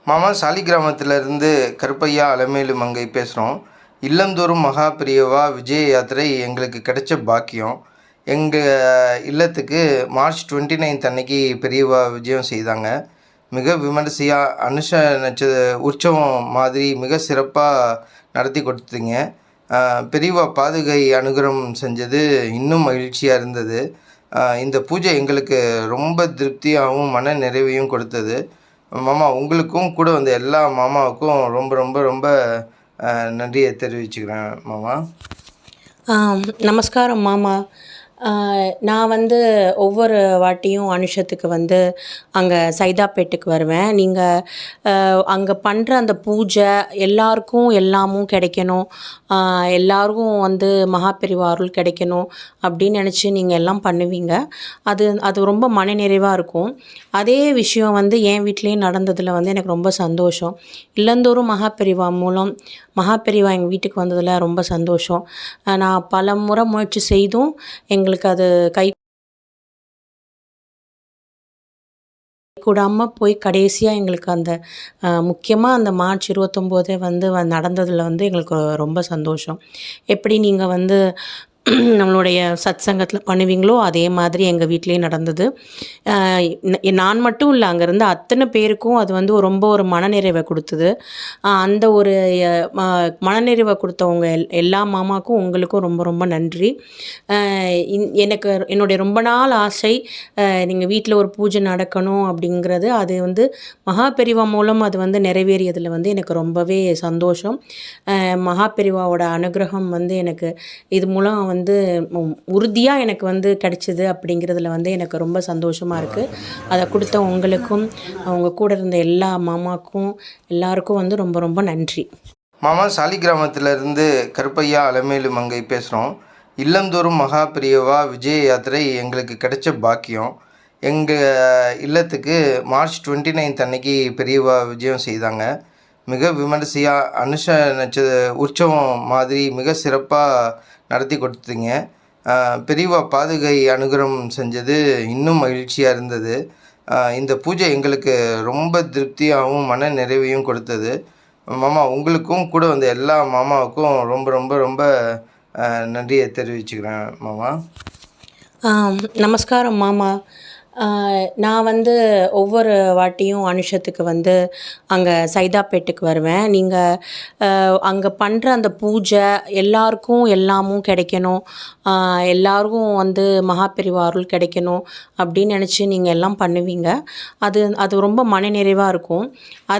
மாமா சாலிகிராமத்திலிருந்து கருப்பையா அலமேலு மங்கை பேசுகிறோம். இல்லந்தோறும் மகா பெரியவா விஜய யாத்திரை எங்களுக்கு கிடைச்ச பாக்கியம். எங்கள் இல்லத்துக்கு மார்ச் 29 அன்னைக்கு பெரியவா விஜயம் செய்தாங்க. மிக விமரிசையாக அனுஷ உற்சவம் மாதிரி மிக சிறப்பாக நடத்தி கொடுத்தீங்க. பெரியவா பாதுகை அனுகிரகம் செஞ்சது இன்னும் மகிழ்ச்சியாக இருந்தது. இந்த பூஜை எங்களுக்கு ரொம்ப திருப்தியாகவும் மன நிறைவையும் கொடுத்தது. மாமா உங்களுக்கும் கூட வந்த எல்லா மாமாவுக்கும் ரொம்ப ரொம்ப ரொம்ப நன்றியை தெரிவிச்சுக்கிறேன் மாமா. நமஸ்காரம் மாமா. நான் ஒவ்வொரு வாட்டியும் அனுஷத்துக்கு அங்கே சைதாப்பேட்டுக்கு வருவேன். நீங்கள் அங்கே பண்ணுற அந்த பூஜை எல்லாருக்கும் எல்லாமும் கிடைக்கணும், எல்லாருக்கும் மகாபெரிவா அருள் கிடைக்கணும் அப்படின்னு நினச்சி நீங்கள் எல்லாம் பண்ணுவீங்க. அது ரொம்ப மனநிறைவாக இருக்கும். அதே விஷயம் என் வீட்லேயும் நடந்ததில் எனக்கு ரொம்ப சந்தோஷம். இல்லந்தோறும் மகாபெரிவா மூலம் மகாபெரிவா எங்கள் வீட்டுக்கு வந்ததில் ரொம்ப சந்தோஷம். நான் பல முறை முயற்சி செய்தும் எங்களுக்கு அது கை கூடாமல் போய் கடைசியாக எங்களுக்கு அந்த முக்கியமாக அந்த மார்ச் 29 நடந்ததில் எங்களுக்கு ரொம்ப சந்தோஷம். எப்படி நீங்கள் நம்மளுடைய சத் சங்கத்தில் பண்ணுவீங்களோ அதே மாதிரி எங்கள் வீட்லேயும் நடந்தது. நான் மட்டும் இல்லை, அங்கே இருந்த அத்தனை பேருக்கும் அது ரொம்ப ஒரு மனநிறைவை கொடுத்தது. அந்த ஒரு மனநிறைவை கொடுத்தவங்க எல்லா மாமாவுக்கும் உங்களுக்கும் ரொம்ப ரொம்ப நன்றி. எனக்கு என்னுடைய ரொம்ப நாள் ஆசை, நீங்கள் வீட்டில் ஒரு பூஜை நடக்கணும் அப்படிங்கிறது. அது மகாபெரிவா மூலம் அது நிறைவேறியதில் எனக்கு ரொம்பவே சந்தோஷம். மகாபெரிவாவோட அனுகிரகம் எனக்கு இது மூலம் உறுதியாக எனக்கு கிடைச்சிது அப்படிங்கிறதுல எனக்கு ரொம்ப சந்தோஷமாக இருக்குது. அதை கொடுத்த உங்களுக்கும் அவங்க கூட இருந்த எல்லா மாமாவுக்கும் எல்லாருக்கும் ரொம்ப ரொம்ப நன்றி. மாமா சாலிகிராமத்திலிருந்து கருப்பையா அலமேலு மங்கை பேசுகிறோம். இல்லந்தோறும் மகா பெரியவா விஜய யாத்திரை எங்களுக்கு கிடைச்ச பாக்கியம். எங்கள் இல்லத்துக்கு மார்ச் 29 அன்னைக்கு பெரியவா விஜயம் செய்தாங்க. மிக விமரிசையாக அனுஷ உற்சவம் மாதிரி மிக சிறப்பாக நடத்தி கொடுத்தீங்க. பெரியவா பாதுகை அனுகிரகம் செஞ்சது இன்னும் மகிழ்ச்சியாக இருந்தது. இந்த பூஜை எங்களுக்கு ரொம்ப திருப்தியாகவும் மன நிறைவையும் கொடுத்தது. மாமா உங்களுக்கும் கூட வந்த எல்லா மாமாவுக்கும் ரொம்ப ரொம்ப ரொம்ப நன்றியை தெரிவிச்சுக்கிறேன் மாமா. நமஸ்காரம் மாமா. நான் ஒவ்வொரு வாட்டியும் அனுஷத்துக்கு அங்கே சைதாப்பேட்டுக்கு வருவேன். நீங்கள் அங்கே பண்ணுற அந்த பூஜை எல்லாருக்கும் எல்லாமும் கிடைக்கணும், எல்லாருக்கும் மகாபெரிவா அருள் கிடைக்கணும் அப்படின்னு நினச்சி நீங்கள் எல்லாம் பண்ணுவீங்க. அது ரொம்ப மனநிறைவாக இருக்கும்.